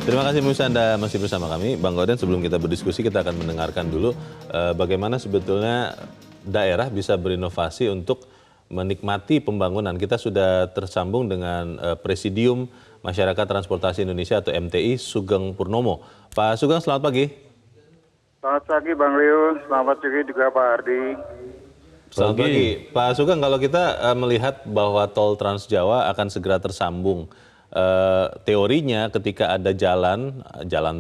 Terima kasih Musa, Anda masih bersama kami. Bang Gauden, sebelum kita berdiskusi, kita akan mendengarkan dulu bagaimana sebetulnya daerah bisa berinovasi untuk menikmati pembangunan. Kita sudah tersambung dengan Presidium Masyarakat Transportasi Indonesia atau MTI, Sugeng Purnomo. Pak Sugeng, selamat pagi. Selamat pagi Bang Leo, selamat pagi juga Pak Ardi. Selamat pagi. Pak Sugeng, kalau kita melihat bahwa tol Trans Jawa akan segera tersambung, teorinya ketika ada jalan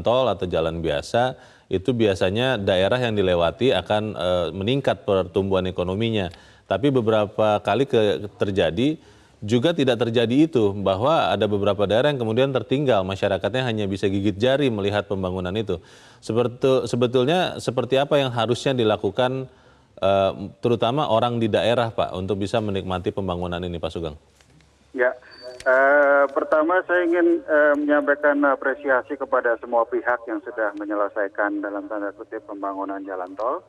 tol atau jalan biasa, itu biasanya daerah yang dilewati akan meningkat pertumbuhan ekonominya. Tapi beberapa kali terjadi, juga tidak terjadi itu, bahwa ada beberapa daerah yang kemudian tertinggal, masyarakatnya hanya bisa gigit jari melihat pembangunan itu. Sebetulnya seperti apa yang harusnya dilakukan terutama orang di daerah, Pak, untuk bisa menikmati pembangunan ini, Pak Sugeng? Ya, pertama saya ingin menyampaikan apresiasi kepada semua pihak yang sudah menyelesaikan dalam tanda kutip pembangunan jalan tol.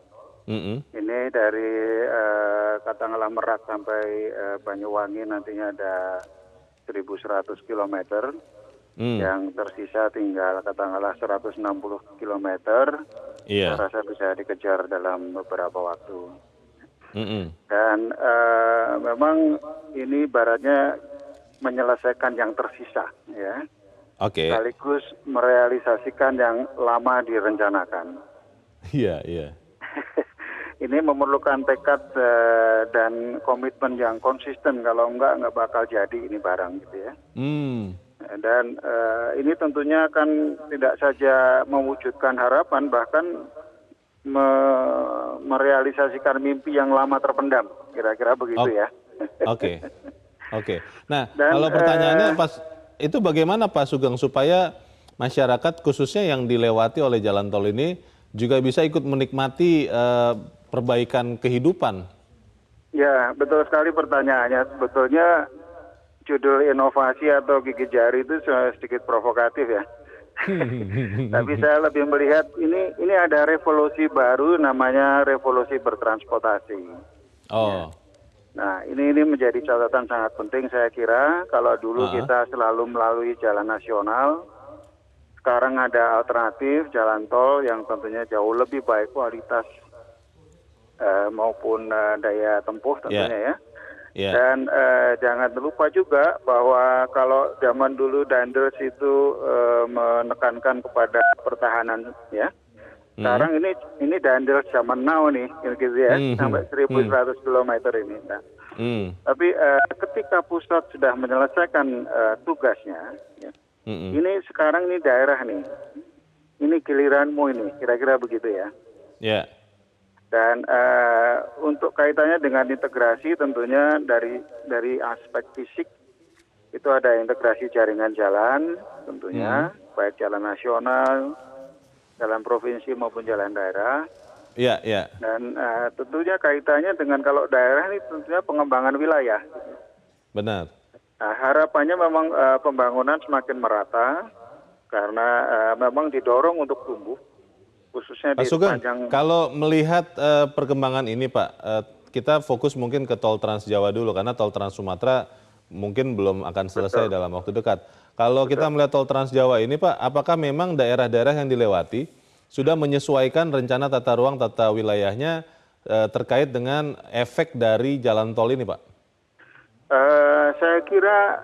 Ini dari katakanlah Merak sampai Banyuwangi nantinya ada 1.100 km. Yang tersisa tinggal katakanlah 160 km. Saya rasa bisa dikejar dalam beberapa waktu. Dan memang ini ibaratnya menyelesaikan yang tersisa, ya. Sekaligus merealisasikan yang lama direncanakan. Iya, iya. Ini memerlukan tekad dan komitmen yang konsisten. Kalau enggak bakal jadi ini barang, gitu ya. Dan ini tentunya akan tidak saja mewujudkan harapan, bahkan merealisasikan mimpi yang lama terpendam, kira-kira begitu ya. Oke. Nah, kalau pertanyaannya itu bagaimana Pak Sugeng supaya masyarakat khususnya yang dilewati oleh jalan tol ini juga bisa ikut menikmati perbaikan kehidupan? Ya, betul sekali pertanyaannya. Sebetulnya judul inovasi atau gigit jari itu sedikit provokatif ya. Tapi saya lebih melihat ini ada revolusi baru, namanya revolusi bertransportasi. Ya. Nah, ini menjadi catatan sangat penting saya kira. Kalau dulu kita selalu melalui jalan nasional, sekarang ada alternatif jalan tol yang tentunya jauh lebih baik kualitas maupun daya tempuh tentunya ya. Dan jangan lupa juga bahwa kalau zaman dulu Dandels itu menekankan kepada pertahanan ya. Sekarang ini Dandels zaman now nih gitu ya, sampai 1.100 km ini. Nah, tapi ketika pusat sudah menyelesaikan tugasnya, ya, ini sekarang ini daerah nih, ini giliranmu ini, kira-kira begitu ya. Dan untuk kaitannya dengan integrasi tentunya dari aspek fisik itu ada integrasi jaringan jalan tentunya, baik jalan nasional, jalan provinsi maupun jalan daerah. Dan tentunya kaitannya dengan kalau daerah ini tentunya pengembangan wilayah. Benar. Nah, harapannya memang pembangunan semakin merata karena memang didorong untuk tumbuh. Khususnya Pak Sugeng, kalau melihat perkembangan ini Pak, kita fokus mungkin ke tol Trans Jawa dulu karena tol Trans Sumatera mungkin belum akan selesai dalam waktu dekat. Kalau kita melihat tol Trans Jawa ini Pak, apakah memang daerah-daerah yang dilewati sudah menyesuaikan rencana tata ruang tata wilayahnya terkait dengan efek dari jalan tol ini Pak? Saya kira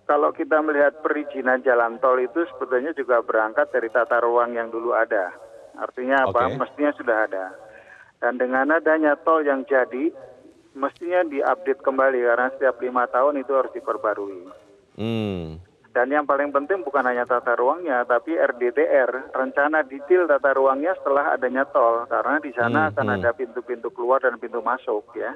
kalau kita melihat perizinan jalan tol itu sebetulnya juga berangkat dari tata ruang yang dulu ada. Artinya apa? Mestinya sudah ada. Dan dengan adanya tol yang jadi, mestinya diupdate kembali karena setiap 5 tahun itu harus diperbarui. Dan yang paling penting bukan hanya tata ruangnya, tapi RDTR, rencana detail tata ruangnya setelah adanya tol, karena di sana akan ada pintu-pintu keluar dan pintu masuk ya.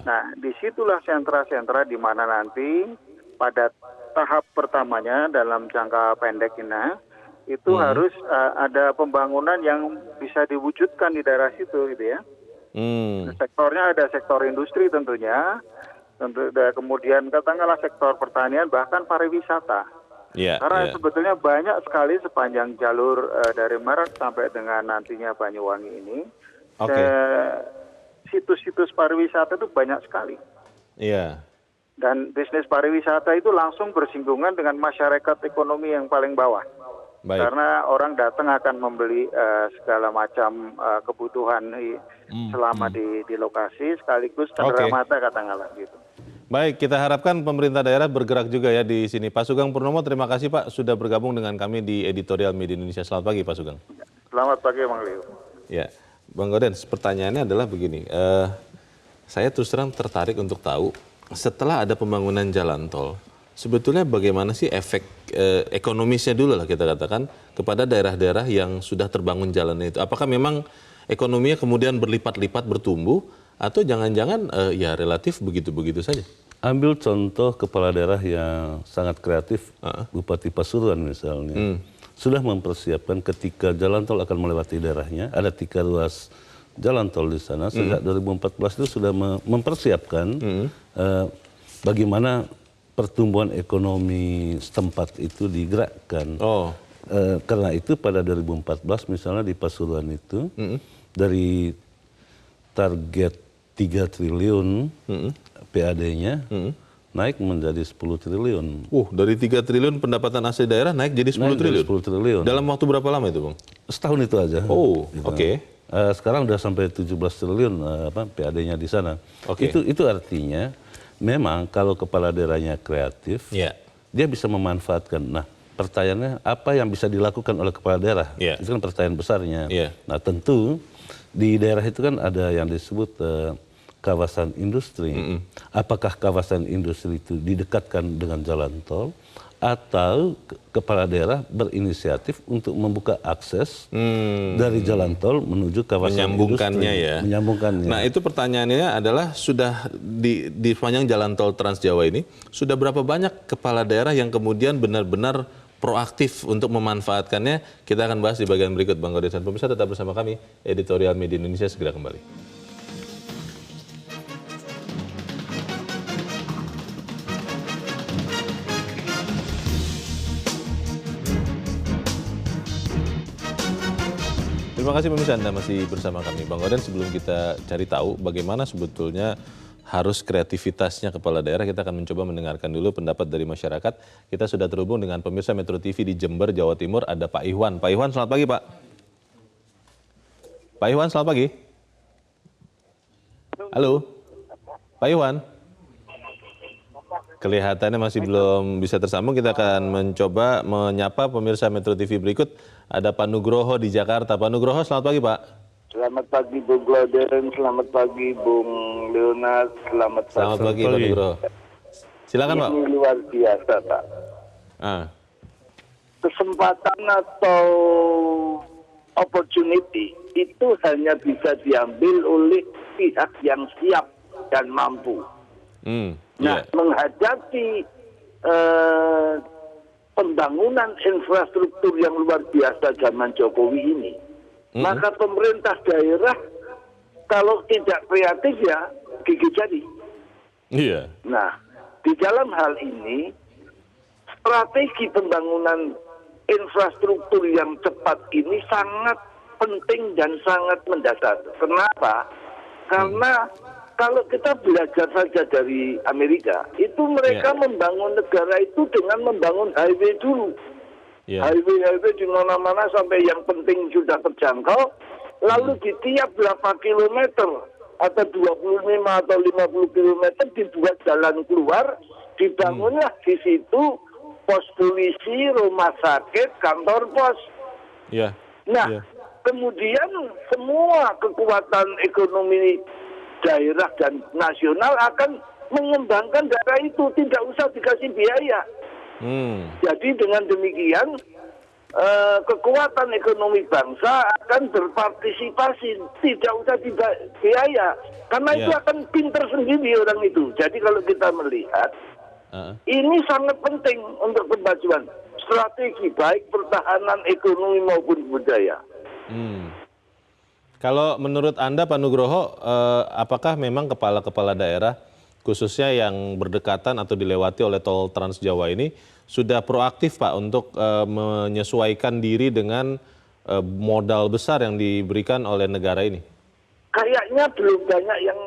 Nah, disitulah sentra-sentra di mana nanti pada tahap pertamanya dalam jangka pendek ini, itu harus ada pembangunan yang bisa diwujudkan di daerah situ gitu ya. Sektornya ada sektor industri tentunya, kemudian katakanlah sektor pertanian bahkan pariwisata. Karena sebetulnya banyak sekali sepanjang jalur dari Merak sampai dengan nantinya Banyuwangi ini, situs-situs pariwisata itu banyak sekali. Dan bisnis pariwisata itu langsung bersinggungan dengan masyarakat ekonomi yang paling bawah. Baik. Karena orang datang akan membeli segala macam kebutuhan selama di lokasi, sekaligus cendera mata katakanlah gitu. Baik, kita harapkan pemerintah daerah bergerak juga ya di sini. Pak Sugeng Purnomo, terima kasih Pak sudah bergabung dengan kami di Editorial Media Indonesia. Selamat pagi Pak Sugeng. Selamat pagi Bang Leo. Ya, Bang Gaudens, pertanyaannya adalah begini. Saya terus terang tertarik untuk tahu setelah ada pembangunan jalan tol, sebetulnya bagaimana sih efek ekonomisnya dulu lah kita katakan kepada daerah-daerah yang sudah terbangun jalannya itu. Apakah memang ekonominya kemudian berlipat-lipat bertumbuh atau jangan-jangan ya relatif begitu-begitu saja? Ambil contoh kepala daerah yang sangat kreatif, Bupati Pasuruan misalnya, sudah mempersiapkan ketika jalan tol akan melewati daerahnya, ada 3 ruas jalan tol di sana, sejak 2014 itu sudah mempersiapkan bagaimana pertumbuhan ekonomi setempat itu digerakkan. Karena itu pada 2014 misalnya di Pasuruan itu, dari target 3 triliun PAD-nya naik menjadi 10 triliun. Dari 3 triliun pendapatan asli daerah naik jadi 10 triliun? 10 triliun. Dalam waktu berapa lama itu Bang? Setahun itu aja. Oke. Sekarang udah sampai 17 triliun PAD-nya di sana. Itu artinya memang kalau kepala daerahnya kreatif, dia bisa memanfaatkan. Nah, pertanyaannya apa yang bisa dilakukan oleh kepala daerah? Itu kan pertanyaan besarnya. Nah, tentu di daerah itu kan ada yang disebut kawasan industri. Apakah kawasan industri itu didekatkan dengan jalan tol? Atau kepala daerah berinisiatif untuk membuka akses dari jalan tol menuju kawasan menyambungkannya industri. Ya. Menyambungkannya. Nah itu pertanyaannya adalah sudah di sepanjang jalan tol Trans Jawa ini sudah berapa banyak kepala daerah yang kemudian benar-benar proaktif untuk memanfaatkannya? Kita akan bahas di bagian berikut Bang Gaudens. Pemirsa tetap bersama kami, Editorial Media Indonesia segera kembali. Terima kasih pemirsa Anda masih bersama kami. Bang Gaudens, sebelum kita cari tahu bagaimana sebetulnya harus kreativitasnya kepala daerah, kita akan mencoba mendengarkan dulu pendapat dari masyarakat. Kita sudah terhubung dengan pemirsa Metro TV di Jember, Jawa Timur, ada Pak Iwan. Pak Iwan, selamat pagi Pak. Pak Iwan, selamat pagi. Halo, Pak Iwan. Kelihatannya masih belum bisa tersambung. Kita akan mencoba menyapa pemirsa Metro TV berikut. Ada Pak Nugroho di Jakarta. Pak Nugroho, selamat pagi Pak. Selamat pagi Bung Gaudens, selamat pagi Bung Leonard, selamat pagi Pak Nugroho. Silakan Pak. Ini luar biasa Pak. Kesempatan atau opportunity itu hanya bisa diambil oleh pihak yang siap dan mampu. Menghadapi pembangunan infrastruktur yang luar biasa zaman Jokowi ini, maka pemerintah daerah kalau tidak kreatif ya gigi jari. Nah, di dalam hal ini strategi pembangunan infrastruktur yang cepat ini sangat penting dan sangat mendasar. Kenapa? Karena kalau kita belajar saja dari Amerika, itu mereka membangun negara itu dengan membangun highway dulu. Highway di mana-mana sampai yang penting sudah terjangkau, lalu di tiap berapa kilometer, atau 25 atau 50 kilometer dibuat jalan keluar, dibangunlah di situ pos polisi, rumah sakit, kantor pos. Kemudian semua kekuatan ekonomi daerah dan nasional akan mengembangkan daerah itu, tidak usah dikasih biaya. Jadi dengan demikian kekuatan ekonomi bangsa akan berpartisipasi, tidak usah biaya, karena itu akan pinter sendiri orang itu. Jadi kalau kita melihat ini sangat penting untuk kemajuan strategi baik pertahanan ekonomi maupun budaya. Kalau menurut Anda Pak Nugroho, apakah memang kepala-kepala daerah khususnya yang berdekatan atau dilewati oleh tol Trans Jawa ini sudah proaktif Pak untuk menyesuaikan diri dengan modal besar yang diberikan oleh negara ini? Kayaknya belum banyak yang